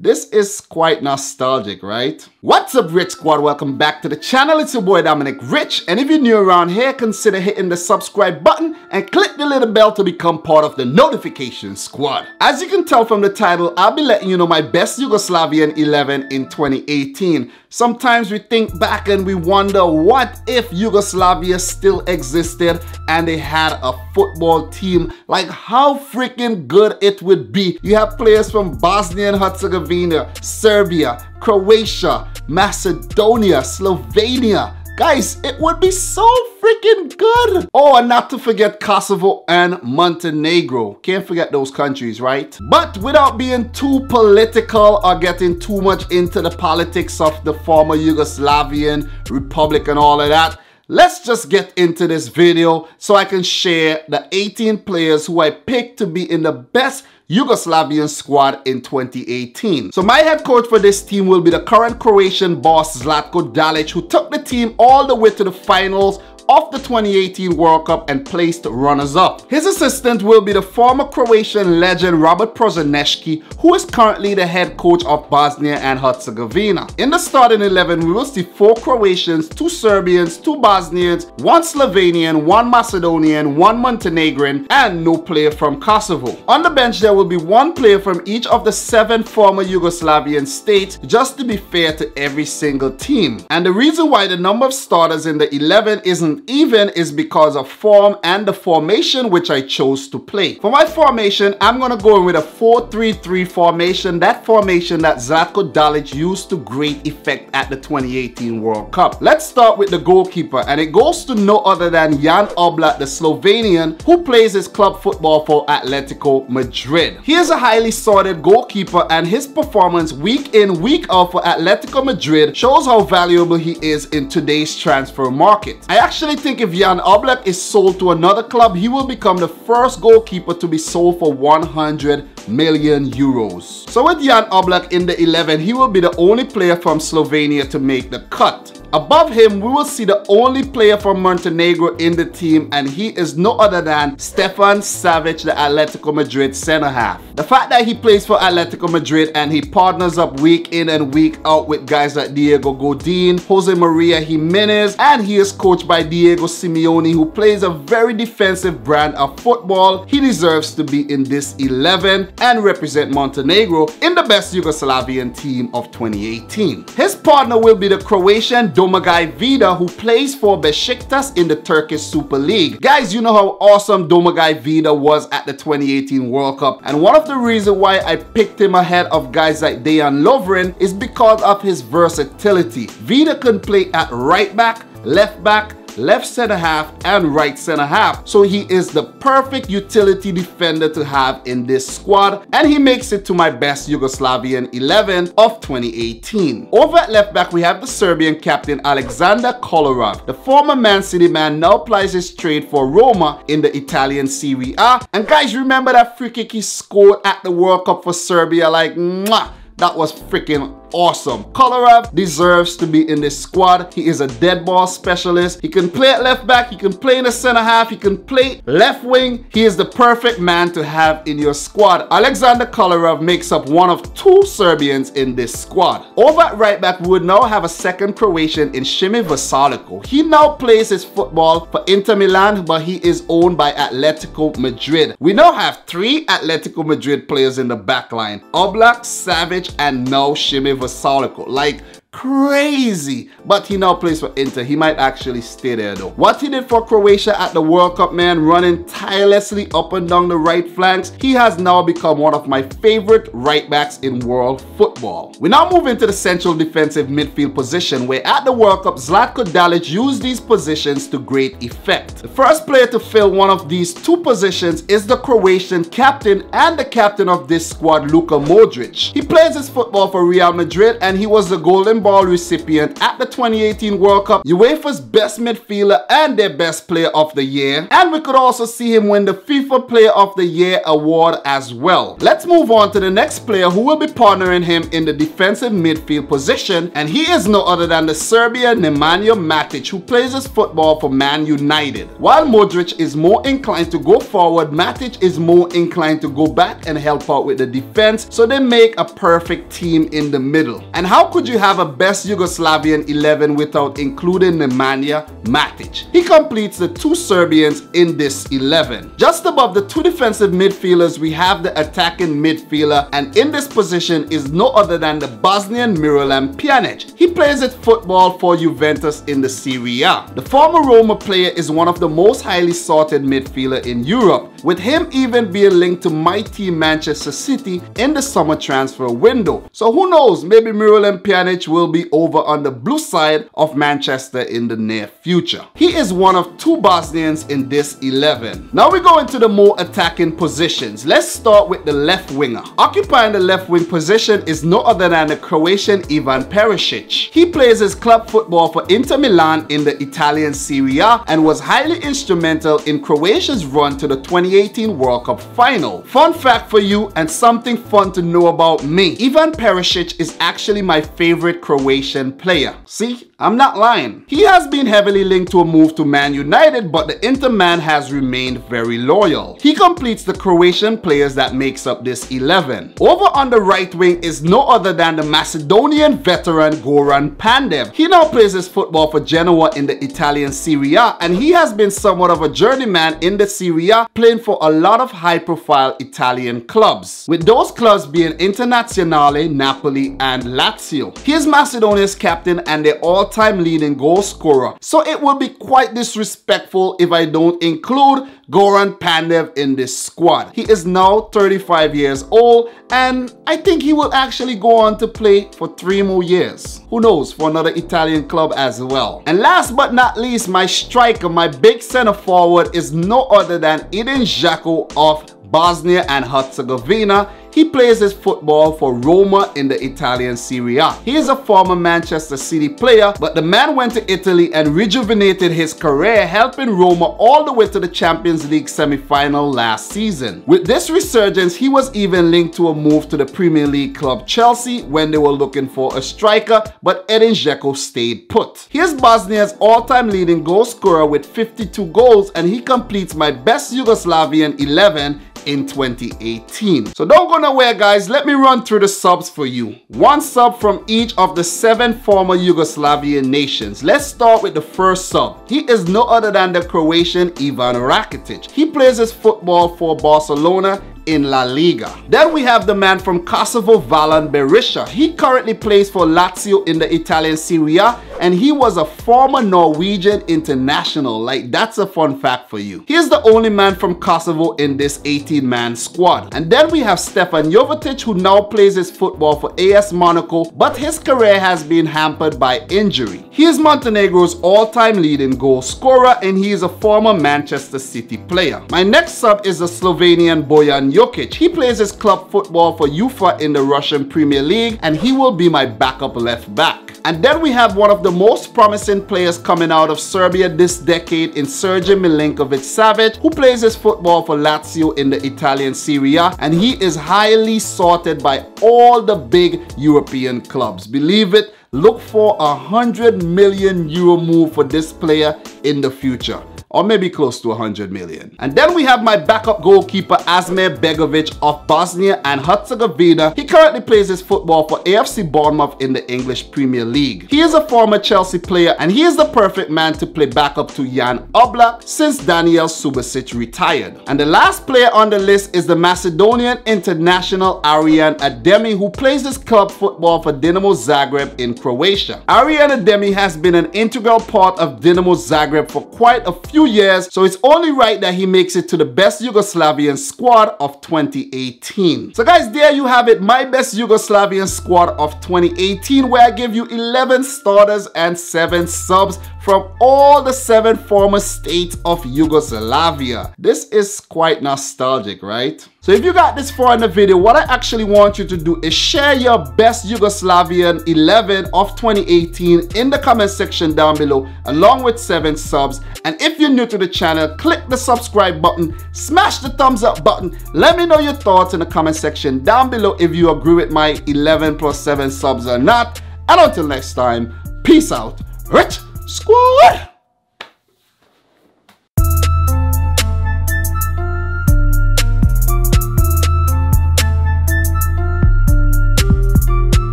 This is quite nostalgic, right? What's up, Rich Squad? Welcome back to the channel. It's your boy Dominic Rich, and if you're new around here, consider hitting the subscribe button and click the little bell to become part of the notification squad. As you can tell from the title, I'll be letting you know my best Yugoslavian 11 in 2018. Sometimes we think back and we wonder, what if Yugoslavia still existed and they had a football team? Like, how freaking good it would be. You have players from Bosnia and Herzegovina, Serbia, Croatia, Macedonia, Slovenia. Guys, it would be so freaking good. Oh, and not to forget Kosovo and Montenegro. Can't forget those countries, right? But without being too political or getting too much into the politics of the former Yugoslavian Republic and all of that, let's just get into this video so I can share the 18 players who I picked to be in the best Yugoslavian squad in 2018. So my head coach for this team will be the current Croatian boss Zlatko Dalic, who took the team all the way to the finals of the 2018 World Cup and placed runners-up. His assistant will be the former Croatian legend Robert Prozaneški, who is currently the head coach of Bosnia and Herzegovina. In the starting 11, we will see 4 Croatians, 2 Serbians, 2 Bosnians, 1 Slovenian, 1 Macedonian, 1 Montenegrin, and no player from Kosovo. On the bench, there will be 1 player from each of the 7 former Yugoslavian states, just to be fair to every single team. And the reason why the number of starters in the 11 isn't even is because of form and the formation which I chose to play. For my formation, I'm going to go in with a 4-3-3 formation, that formation that Zlatko Dalic used to great effect at the 2018 World Cup. Let's start with the goalkeeper, and it goes to no other than Jan Oblak, the Slovenian, who plays his club football for Atletico Madrid. He is a highly sorted goalkeeper, and his performance week in, week out for Atletico Madrid shows how valuable he is in today's transfer market. I actually think if Jan Oblak is sold to another club, he will become the first goalkeeper to be sold for 100 million euros. So with Jan Oblak in the 11, he will be the only player from Slovenia to make the cut. Above him, we will see the only player from Montenegro in the team, and he is no other than Stefan Savic, the Atletico Madrid centre-half. The fact that he plays for Atletico Madrid and he partners up week in and week out with guys like Diego Godin, Jose Maria Jimenez, and he is coached by Diego Simeone, who plays a very defensive brand of football, he deserves to be in this 11 and represent Montenegro in the best Yugoslavian team of 2018. His partner will be the Croatian Domagoj Vida, who plays for Besiktas in the Turkish Super League. Guys, you know how awesome Domagoj Vida was at the 2018 World Cup, and one of the reasons why I picked him ahead of guys like Dejan Lovren is because of his versatility. Vida can play at right back, left center half, and right center half. So he is the perfect utility defender to have in this squad, and he makes it to my best Yugoslavian 11 of 2018. Over at left back, we have the Serbian captain Aleksandar Kolarov. The former Man City man now plies his trade for Roma in the Italian Serie A. And guys, remember that free kick he scored at the World Cup for Serbia? Like, mwah! That was freaking awesome. Kolarov deserves to be in this squad. He is a dead ball specialist. He can play at left back, he can play in the center half, he can play left wing. He is the perfect man to have in your squad. Aleksandar Kolarov makes up one of 2 Serbians in this squad. Over at right back, we would now have a second Croatian in Šime Vrsaljko. He now plays his football for Inter Milan, but he is owned by Atletico Madrid. We now have 3 Atletico Madrid players in the back line: Oblak, Savic, and now Šime Vrsaljko. Like, crazy. But he now plays for Inter. He might actually stay there though. What he did for Croatia at the World Cup, man, running tirelessly up and down the right flanks, he has now become one of my favorite right backs in world football. We now move into the central defensive midfield position, where at the World Cup, Zlatko Dalic used these positions to great effect. The first player to fill one of these 2 positions is the Croatian captain and the captain of this squad, Luka Modric. He plays his football for Real Madrid, and he was the golden Golden Ball recipient at the 2018 World Cup, UEFA's best midfielder and their best player of the year, and we could also see him win the FIFA Player of the Year award as well. Let's move on to the next player who will be partnering him in the defensive midfield position, and he is no other than the Serbian Nemanja Matic, who plays his football for Man United. While Modric is more inclined to go forward, Matic is more inclined to go back and help out with the defense, so they make a perfect team in the middle. And how could you have a best Yugoslavian 11 without including Nemanja Matic? He completes the two Serbians in this 11. Just above the two defensive midfielders, we have the attacking midfielder, and in this position is no other than the Bosnian Miralem Pjanic. He plays it football for Juventus in the Serie A. The former Roma player is one of the most highly sorted midfielder in Europe, with him even being linked to my team Manchester City in the summer transfer window. So who knows, maybe Miralem Pjanic will be over on the blue side of Manchester in the near future. He is one of two Bosnians in this 11. Now we go into the more attacking positions. Let's start with the left winger. Occupying the left wing position is no other than the Croatian Ivan Perisic. He plays his club football for Inter Milan in the Italian Serie A and was highly instrumental in Croatia's run to the 2018 World Cup final. Fun fact for you and something fun to know about me: Ivan Perisic is actually my favorite Croatian player. See, I'm not lying. He has been heavily linked to a move to Man United, but the Inter man has remained very loyal. He completes the Croatian players that makes up this 11. Over on the right wing is no other than the Macedonian veteran Goran Pandev. He now plays his football for Genoa in the Italian Serie A, and he has been somewhat of a journeyman in the Serie A, playing for a lot of high-profile Italian clubs, with those clubs being Internazionale, Napoli, and Lazio. He is Macedonia's captain and their all-time leading goal scorer, so it will be quite disrespectful if I don't include Goran Pandev in this squad. He is now 35 years old, and I think he will actually go on to play for 3 more years. Who knows, for another Italian club as well. And last but not least, my striker, my big center forward is no other than Edin Dzeko of Bosnia and Herzegovina. He plays his football for Roma in the Italian Serie A. He is a former Manchester City player, but the man went to Italy and rejuvenated his career, helping Roma all the way to the Champions League semi-final last season. With this resurgence, he was even linked to a move to the Premier League club Chelsea when they were looking for a striker, but Edin Dzeko stayed put. He is Bosnia's all-time leading goal scorer with 52 goals, and he completes my best Yugoslavian 11 in 2018. So don't go nowhere, guys. Let me run through the subs for you. One sub from each of the 7 former Yugoslavian nations. Let's start with the first sub. He is no other than the Croatian Ivan Rakitic. He plays his football for Barcelona in La Liga. Then we have the man from Kosovo, Valan Berisha. He currently plays for Lazio in the Italian Serie A, and he was a former Norwegian international. Like, that's a fun fact for you. He is the only man from Kosovo in this 18-man squad. And then we have Stefan Jovetic, who now plays his football for AS Monaco, but his career has been hampered by injury. He is Montenegro's all-time leading goal scorer, and he is a former Manchester City player. My next sub is the Slovenian Bojan Jokic. He plays his club football for Ufa in the Russian Premier League, and he will be my backup left back. And then we have one of the most promising players coming out of Serbia this decade in Sergej Milinkovic-Savic, who plays his football for Lazio in the Italian Serie A, and he is highly sought by all the big European clubs. Believe it, look for €100 million move for this player in the future. Or maybe close to 100 million. And then we have my backup goalkeeper Asmir Begovic of Bosnia and Herzegovina. He currently plays his football for AFC Bournemouth in the English Premier League. He is a former Chelsea player, and he is the perfect man to play backup to Jan Oblak since Daniel Subasic retired. And the last player on the list is the Macedonian international Arian Ademi, who plays his club football for Dinamo Zagreb in Croatia. Arian Ademi has been an integral part of Dinamo Zagreb for quite a few years, so it's only right that he makes it to the best Yugoslavian squad of 2018. So guys, there you have it, my best Yugoslavian squad of 2018, where I give you 11 starters and 7 subs from all the 7 former states of Yugoslavia. This is quite nostalgic, right? So if you got this far in the video, what I actually want you to do is share your best Yugoslavian 11 of 2018 in the comment section down below, along with 7 subs. And if you're new to the channel, click the subscribe button, smash the thumbs up button. Let me know your thoughts in the comment section down below if you agree with my 11 plus 7 subs or not. And until next time, peace out, Rich Squad!